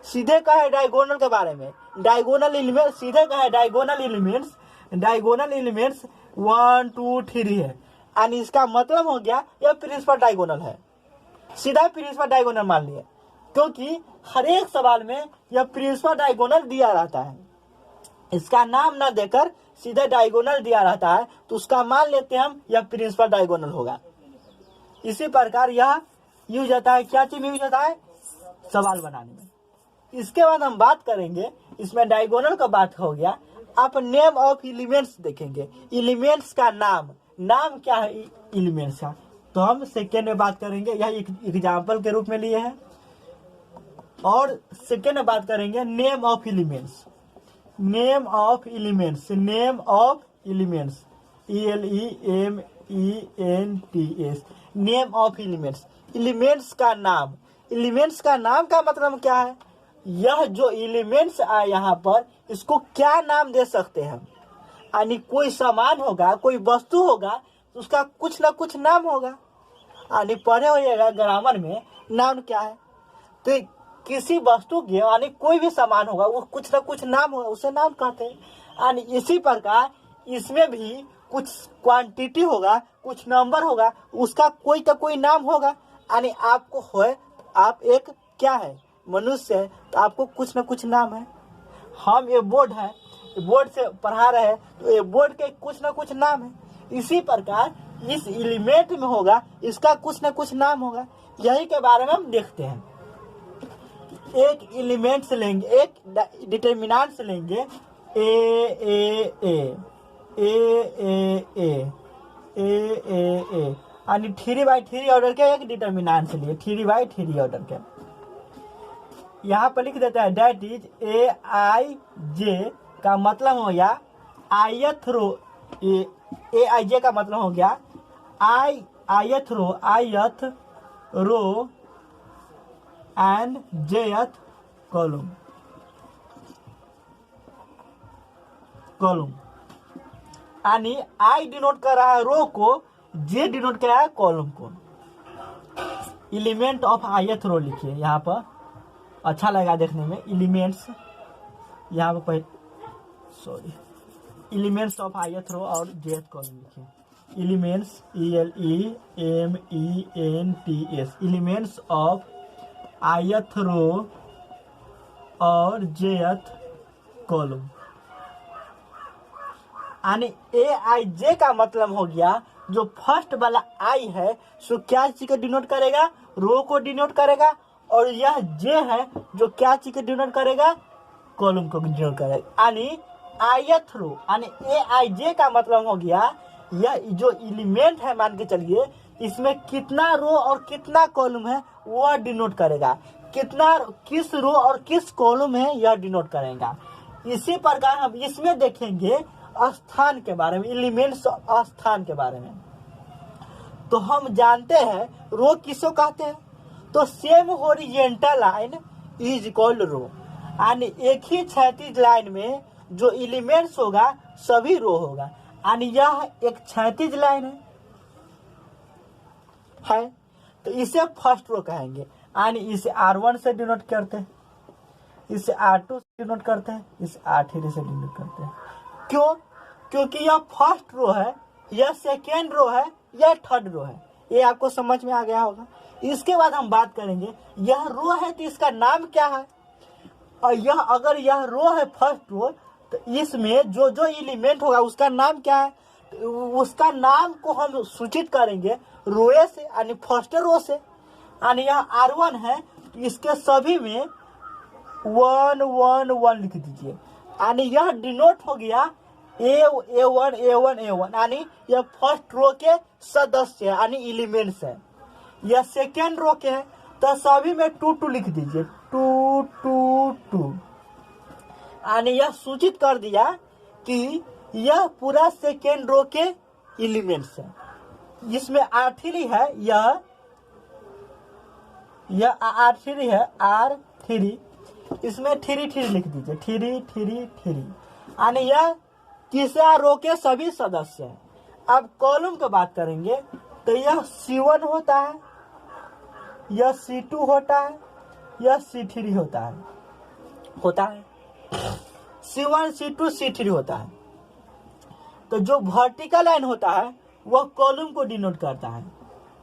सीधे कहे डायगोनल के बारे में, डायगोनल एलिमेंट, सीधे कहे डायगोनल एलिमेंट्स 1 2 3 है, यानी इसका मतलब हो गया यह प्रिंसिपल डायगोनल है, सीधा प्रिंसिपल डायगोनल मान लिया, क्योंकि हर एक सवाल में यह प्रिंसिपल डायगोनल दिया रहता है। इसका नाम ना देकर सीधे डायगोनल दिया रहता है, तो उसका मान लेते हैं हम यह प्रिंसिपल डायगोनल होगा। इसी प्रकार यह यूज होता है, क्या चीज यूज होता है, सवाल बनाने में। इसके बाद हम बात करेंगे, इसमें डायगोनल का बात हो गया, आप नेम ऑफ एलिमेंट्स देखेंगे, एलिमेंट्स का नाम क्या है एलिमेंट्स का, तो हम सेकेंड में बात करेंगे, यह एग्जाम्पल के रूप में लिए हैं। और सेकेंड में बात करेंगे name of elements, name of elements, name of elements, ELEMENTS, name of elements, elements का नाम। एलिमेंट्स का नाम का मतलब क्या है, यह जो एलिमेंट्स आए यहाँ पर, इसको क्या नाम दे सकते हैं हम, यानी कोई सामान होगा, कोई वस्तु होगा, तो उसका कुछ ना कुछ नाम होगा, यानी पढ़े होइएगा ग्रामर में नाम क्या है, तो किसी वस्तु के यानी कोई भी सामान होगा वो कुछ ना कुछ नाम होगा, उसे नाम कहते हैं। यानी इसी प्रकार इसमें भी कुछ क्वांटिटी होगा, कुछ नंबर होगा, उसका कोई तो कोई नाम होगा, यानी आपको है, आप एक क्या है, मनुष्य है, तो आपको कुछ ना कुछ नाम है। हम ये बोर्ड है, बोर्ड से पढ़ा रहे हैं, तो ये बोर्ड के कुछ ना कुछ नाम है। इसी प्रकार इस एलिमेंट में होगा, इसका कुछ ना कुछ नाम होगा। यही के बारे में हम देखते हैं। एक एलिमेंट्स लेंगे, एक डिटरमिनेंट्स लेंगे, ए ए ए ए ए ए ए ए ए यानी 3/3 ऑर्डर के एक डिटर्मिनेंट लिए 3/3 ऑर्डर के यहाँ पर लिख देता है दैट इज ए आई जे का मतलब हो गया आयथ रो ए आई जे का मतलब हो गया ith row and jth column यानी आई डिनोट कर रहा है रो को, जे डिनोट कर रहा है कॉलम को। एलिमेंट ऑफ आयथ रो लिखिए यहाँ पर, अच्छा लगा देखने में। एलिमेंट्स यहाँ पर एलिमेंट्स ऑफ आयथ रो और जेथ कॉलम लिखिए। Elements ELEMENTS elements of ith row और जेथ कॉलम। यानी AIJ का मतलब हो गया जो फर्स्ट वाला आई है सो क्या चीज को डिनोट करेगा, रो को डिनोट करेगा, और यह जे है जो क्या चीज को डिनोट करेगा, कॉलम को डिनोट करेगा। यानी आयथ रो यानी AIJ का मतलब हो गया यह जो एलिमेंट है मान के चलिए इसमें कितना रो और कितना कॉलम है वह डिनोट करेगा, कितना किस रो और किस कॉलम है यह डिनोट करेगा। इसी प्रकार हम इसमें देखेंगे स्थान के बारे में, एलिमेंट्स स्थान के बारे में। तो हम जानते हैं रो किसको कहते हैं, तो same horizontal line is equal row, यानी एक ही क्षैतिज लाइन में जो एलिमेंट्स होगा सभी रो होगा। यानी यह एक क्षैतिज लाइन है तो इसे फर्स्ट रो कहेंगे। यानी इसे R1 से डिनोट करते हैं, इसे R2 से डिनोट करते हैं, इसे R3 से डिनोट करते हैं। क्यों? क्योंकि यह फर्स्ट रो है, यह सेकेंड रो है, यह थर्ड रो है। ये आपको समझ में आ गया होगा। इसके बाद हम बात करेंगे यह रो है तो इसका नाम क्या है, और यह अगर यह रो है फर्स्ट रो तो इसमें जो जो एलिमेंट होगा उसका नाम क्या है, उसका नाम को हम सूचित करेंगे रोए से, यानी फर्स्ट रो से। यानी यह R1 है तो इसके सभी में 1 1 1 लिख दीजिए। यानी यह डिनोट हो गया A1 यानी यह फर्स्ट रो के सदस्य है, यानी एलिमेंट्स है। यह सेकेंड रो के है तो सभी में 2 2 लिख दीजिए, 2 2 2। यानी यह सूचित कर दिया कि यह पूरा सेकेंड रो के एलिमेंट्स है। जिसमें R3 है, यह R3 है, R3 इसमें 3 3 लिख दीजिए, 3 3 3। यानी यह तीसरा रो के सभी सदस्य हैं। अब कॉलम की बात करेंगे तो यह C1 होता है, यह C2 होता है, यह C3 होता है C1 C2 C3 होता है। तो जो वर्टिकल लाइन होता है वह कॉलम को डिनोट करता है।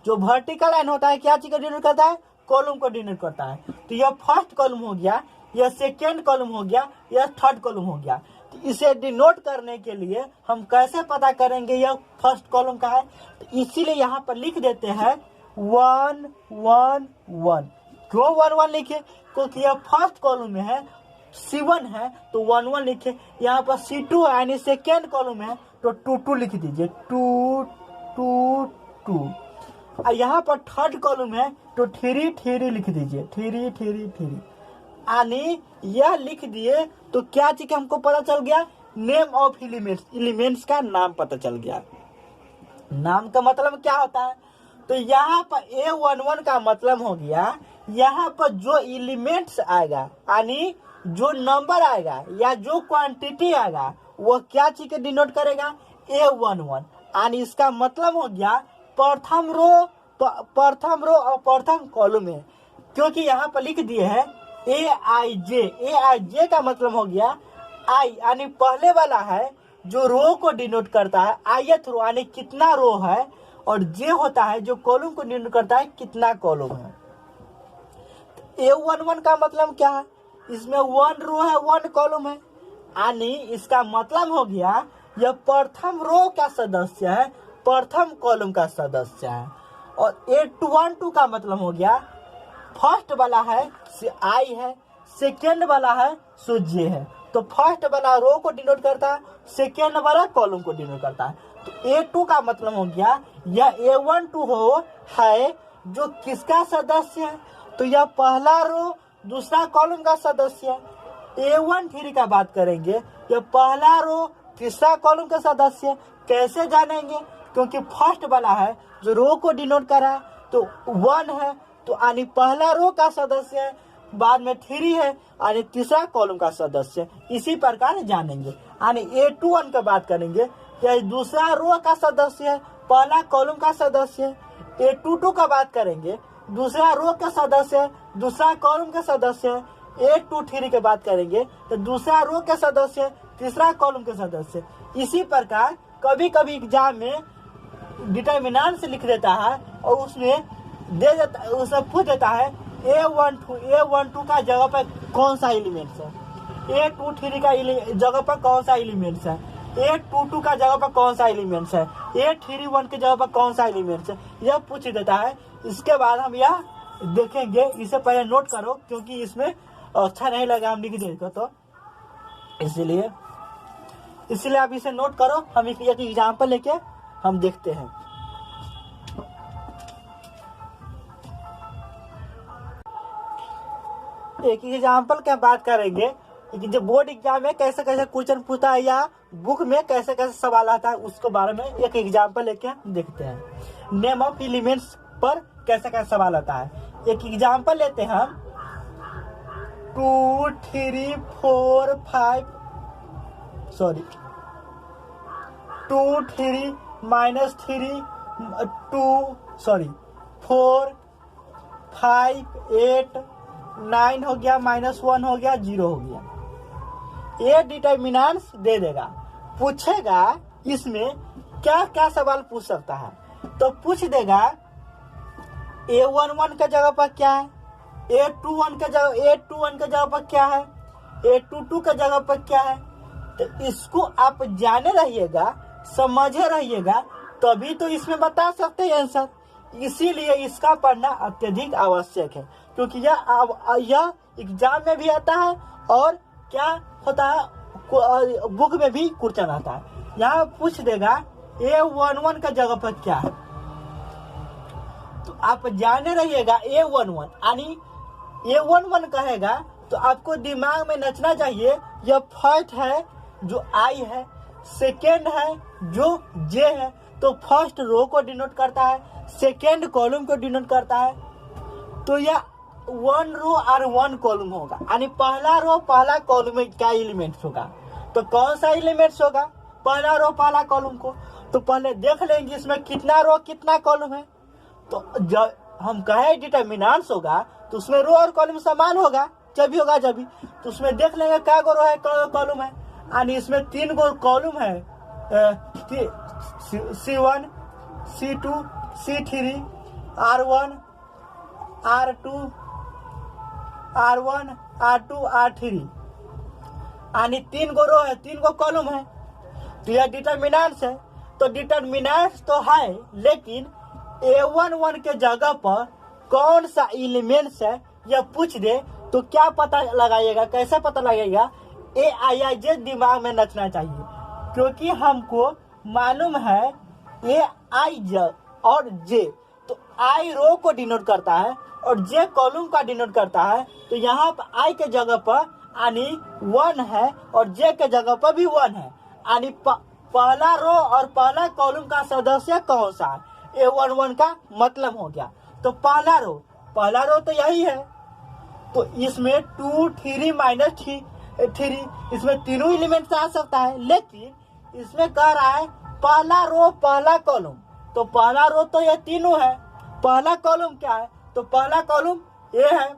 जो वर्टिकल लाइन होता है क्या चीज को डिनोट करता है, कॉलम को डिनोट करता है। तो यह फर्स्ट कॉलम हो गया, यह सेकेंड कॉलम हो गया, यह थर्ड कॉलम हो गया। तो इसे डिनोट करने के लिए हम कैसे पता करेंगे यह फर्स्ट कॉलम का है, तो इसीलिए यहाँ पर लिख देते हैं 1 1 1। क्यों 1 1 लिखे, क्योंकि यह फर्स्ट कॉलम में है, C1 है तो 1 1 लिखे। यहाँ पर C2 है यानी सेकेंड कॉलम है तो 2 2 लिख दीजिए, 2 2 2। और यहाँ पर थर्ड कॉलम है तो 3 3 लिख दीजिए, 3 3 3। यानी यह लिख दिए तो क्या चीज हमको पता चल गया, नेम ऑफ एलिमेंट्स, एलिमेंट्स का नाम पता चल गया। नाम का मतलब क्या होता है, तो यहाँ पर A11 का मतलब हो गया यहाँ पर जो एलिमेंट्स आएगा यानी जो नंबर आएगा या जो क्वांटिटी आएगा वो क्या चीज के डिनोट करेगा, A11। यानी इसका मतलब हो गया प्रथम रो और प्रथम कॉलम है। क्योंकि यहाँ पर लिख दिए है AIJ का मतलब हो गया आई यानी पहले वाला है जो रो को डिनोट करता है, आयथ रो यानी कितना रो है, और जे होता है जो कॉलम को डिनोट करता है कितना कॉलम है। A11 का मतलब क्या है, इसमें 1 रो है 1 कॉलम है। यानी इसका मतलब हो गया यह प्रथम रो का सदस्य है, प्रथम कॉलम का सदस्य है। और A12 का मतलब हो गया फर्स्ट वाला है आई है, सेकेंड वाला है सो जे है, तो फर्स्ट वाला रो को डिनोट करता है, सेकेंड वाला कॉलम को डिनोट करता है। तो A2 का मतलब हो गया यह A12 हो है जो किसका सदस्य है, तो यह पहला रो दूसरा कॉलम का सदस्य है। A13 का बात करेंगे, यह पहला रो तीसरा कॉलम का सदस्य। कैसे जानेंगे, क्योंकि फर्स्ट वाला है जो रो को डिनोट करा है तो 1 है, तो यानी पहला रो का सदस्य है, बाद में 3 है यानी तीसरा कॉलम का सदस्य। इसी प्रकार जानेंगे। यानी A21 का बात करेंगे, यह दूसरा रो का सदस्य है, पहला कॉलम का सदस्य है। A22 का बात करेंगे, दूसरा रो का सदस्य है, दूसरा कॉलम का सदस्य है। A23 की बात करेंगे तो दूसरा रो के सदस्य है, तीसरा कॉलम के सदस्य। इसी प्रकार कभी कभी एग्जाम में डिटर्मिनेंट से लिख देता है और उसमें दे देता, उसमें पूछ देता है A12 का जगह पर कौन सा एलिमेंट्स है, A23 का जगह पर कौन सा एलिमेंट्स है, A22 का जगह पर कौन सा एलिमेंट्स है, A31 की जगह पर कौन सा एलिमेंट्स है, यह पूछ देता है। इसके बाद हम यह देखेंगे, इसे पहले नोट करो क्योंकि इसमें अच्छा नहीं लगा हम लिख देगा तो इसलिए आप इसे नोट करो। हम एक एग्जाम्पल लेके हम देखते हैं। एक एग्जाम्पल की बात करेंगे कि जो बोर्ड एग्जाम में कैसे कैसे क्वेश्चन पूछता है या बुक में कैसे कैसे सवाल आता है, उसके बारे में एक एग्जाम्पल लेके देखते हैं। नेम ऑफ एलिमेंट्स पर कैसे कैसे सवाल आता है। एक एग्जाम्पल लेते हैं हम 2 3 4 5 2 3 -3 4 5 8 9 हो गया, -1 हो गया, 0 हो गया। ये डिटर्मिनेंट्स दे देगा, पूछेगा इसमें क्या क्या सवाल पूछ सकता है। तो पूछ देगा A11 के जगह पर क्या है, A21 के जगह पर क्या है, A22 के जगह पर क्या है। तो इसको आप जाने रहिएगा, समझे रहिएगा, तभी तो इसमें बता सकते हैं आंसर। इसीलिए इसका पढ़ना अत्यधिक आवश्यक है, क्योंकि यह एग्जाम में भी आता है और क्या होता है बुक में भी क्वेश्चन आता है। यहाँ पूछ देगा A11 का जगह पर क्या है, तो आप जाने रहिएगा A11 यानी A11 कहेगा तो आपको दिमाग में नचना चाहिए यह फर्स्ट है जो I है, सेकेंड है जो J है, तो फर्स्ट रो को डिनोट करता है, सेकेंड कॉलम को डिनोट करता है। तो यह 1 रो और 1 कॉलम होगा, यानी पहला रो पहला कॉलम में क्या एलिमेंट्स होगा, तो कौन सा एलिमेंट्स होगा, पहला रो पहला कॉलम को। तो पहले देख लेंगे इसमें कितना रो कितना कॉलम है। तो जब हम कहे डिटर्मिनेंट्स होगा तो उसमें रो और कॉलम समान होगा, जब भी तो उसमें देख लेंगे क्या गो रो है कॉलम है, यानी इसमें 3 गो कॉलम है, C1 C2 C3 R1 R2 R1 R2 R3 यानी 3 गो रो है, 3 गो कॉलम है। तो यह डिटर्मिनेंट्स है। तो डिटर्मिनेंट्स तो है, लेकिन A11 के जगह पर कौन सा एलिमेंट्स है यह पूछ दे तो क्या पता लगाइएगा, कैसे पता लगेगा। AIJ दिमाग में नचना चाहिए, क्योंकि हमको मालूम है AI और J, तो I रो को डिनोट करता है और J कॉलम का डिनोट करता है। तो यहाँ पर I के जगह पर यानी 1 है और J के जगह पर भी 1 है, यानी पहला रो और पहला कॉलम का सदस्य कौन सा है, A11 का मतलब हो गया। तो पहला रो तो यही है। तो इसमें 2 3 -3 इसमें तीनों एलिमेंट्स आ सकता है, लेकिन इसमें कह रहा है पहला रो पहला कॉलम, तो पहला रो तो ये तीनों है, पहला कॉलम क्या है, तो पहला कॉलम ये है,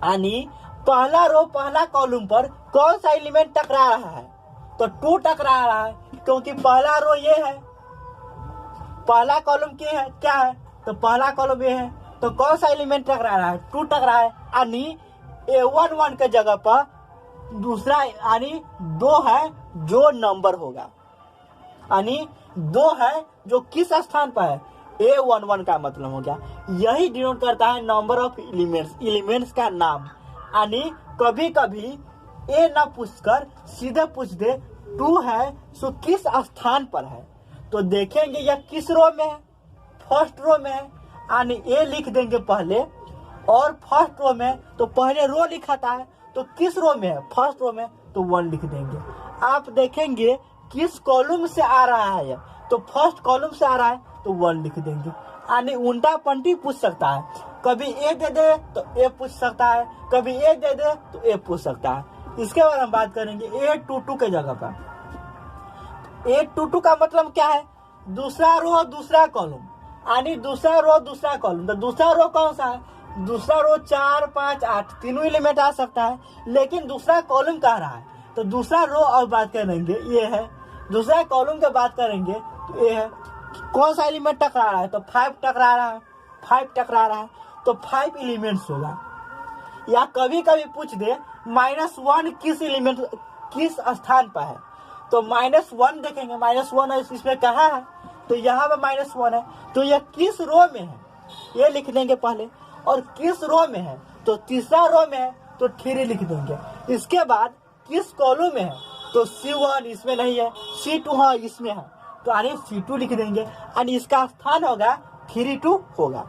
यानी पहला रो पहला कॉलम पर कौन सा एलिमेंट टकरा रहा है, तो 2 टकरा रहा है, क्योंकि पहला रो ये है, पहला कॉलम क्या है, तो पहला कॉलम ये है। तो कौन सा एलिमेंट टकरा रहा है, 2 टकरा है, यानी A11 के जगह पर दूसरा यानी 2 है जो नंबर होगा, यानी 2 है जो किस स्थान पर है, A11 का मतलब हो गया। यही डिनोट करता है नंबर ऑफ एलिमेंट्स का नाम। यानी कभी कभी ए ना पूछकर सीधे पूछ दे 2 है सो किस स्थान पर है, तो देखेंगे यह किस रो में है, फर्स्ट रो में है, यानी ए लिख देंगे पहले, और फर्स्ट रो में तो पहले रो लिखा था है, तो किस रो में है, फर्स्ट रो में, तो 1 लिख देंगे। आप देखेंगे किस कॉलम से आ रहा है, तो फर्स्ट कॉलम से आ रहा है तो 1 लिख देंगे। यानी उल्टा पंक्ति पूछ सकता है, कभी ए दे दे तो ए पूछ सकता है, कभी ए दे दे तो ए पूछ सकता है। इसके बाद हम बात करेंगे A22 के जगह पर। A22 का मतलब क्या है, दूसरा रो दूसरा कॉलम, यानी दूसरा रो दूसरा कॉलम। तो दूसरा रो कौन सा है, दूसरा रो 4, 5, 8 तीनों एलिमेंट आ सकता है, लेकिन दूसरा कॉलम कह रहा है, तो दूसरा रो और बात करेंगे ये है, दूसरा कॉलम की बात करेंगे तो ये है। कौन सा एलिमेंट टकरा रहा है, तो 5 टकरा रहा है, 5 टकरा रहा है, तो 5 एलिमेंट्स होगा। या कभी कभी पूछ दे -1 किस एलिमेंट किस स्थान पर है, तो -1 देखेंगे, -1 इसमें कहाँ है, तो यहाँ पे -1 है, तो यह किस रो में है ये लिख देंगे पहले, और किस रो में है, तो तीसरा रो में है तो 3 लिख देंगे। इसके बाद किस कॉलम में है, तो C1 इसमें नहीं है, C2 हाँ इसमें है, तो यानी C2 लिख देंगे, यानी इसका स्थान होगा 3-2 होगा।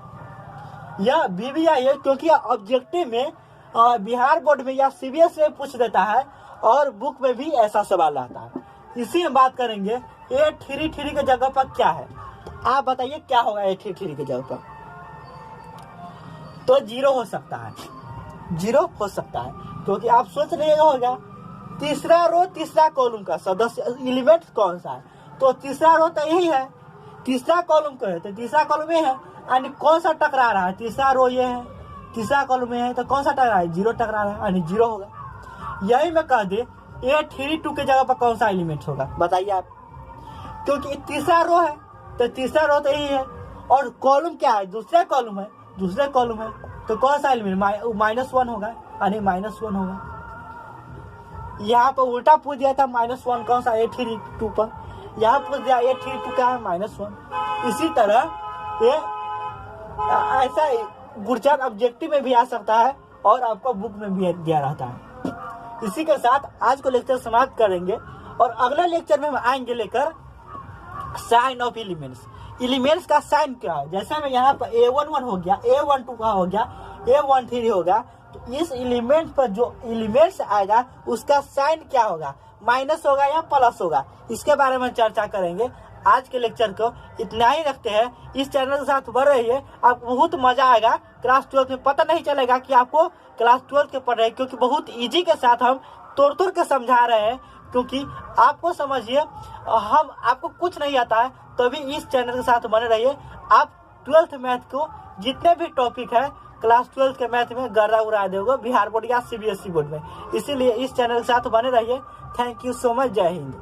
यह भी आई है क्योंकि ऑब्जेक्टिव में बिहार बोर्ड में या CBSE में पूछ देता है, और बुक में भी ऐसा सवाल आता है। इसी में बात करेंगे A33 के जगह पर क्या है, आप बताइए क्या होगा A33 के जगह पर, तो 0 हो सकता है, 0 हो सकता है, क्योंकि आप सोच रहे होगा तीसरा रो तीसरा कॉलम का सदस्य एलिमेंट कौन सा है, तो तीसरा रो तो यही है, तीसरा कॉलम का है, तो तीसरा कॉलम ये है, यानी कौन सा टकरा रहा है, तीसरा रो ये है, तीसरा कॉलम में है, तो कौन सा टकरा है, 0 टकरा रहा है, यानी 0 होगा। यही मैं कह दे A32 के जगह पर कौन सा एलिमेंट होगा, बताइए आप, क्योंकि तीसरा रो है, तो तीसरा रो तो यही है, और कॉलम क्या है, दूसरा कॉलम है, दूसरे कॉलम है, तो कौन सा एलिमेंट -1 होगा, यानी -1 होगा। यहाँ पर उल्टा पूछ दिया था -1 कौन सा, A32 पर, यहाँ पूछ दिया A32 क्या है, -1। इसी तरह ये ऐसा गुरचांद ऑब्जेक्टिव में भी आ सकता है, और आपको बुक में भी दिया रहता है। इसी के साथ आज को लेक्चर समाप्त करेंगे, और अगले लेक्चर में हम आएंगे लेकर साइन ऑफ एलिमेंट्स। एलिमेंट्स का साइन क्या है, जैसे में यहाँ पर A11 हो गया, A12 का हो गया, A13 होगा, तो इस एलिमेंट पर जो एलिमेंट्स आएगा उसका साइन क्या होगा, माइनस होगा या प्लस होगा, इसके बारे में चर्चा करेंगे। आज के लेक्चर को इतना ही रखते हैं। इस चैनल के साथ बढ़ रही है, आपको बहुत मजा आएगा। क्लास 12 में पता नहीं चलेगा कि आपको क्लास 12 के पढ़ रहे हैं, क्योंकि बहुत इजी के साथ हम तोड़ के समझा रहे हैं। क्योंकि आपको समझिए, हम आपको कुछ नहीं आता है, तभी इस चैनल के साथ बने रहिए। आप 12th मैथ को जितने भी टॉपिक है क्लास 12 के मैथ में गर्रा उड़ा दोगे, बिहार बोर्ड या CBSE बोर्ड में। इसीलिए इस चैनल के साथ बने रहिए। थैंक यू सो मच, जय हिंद।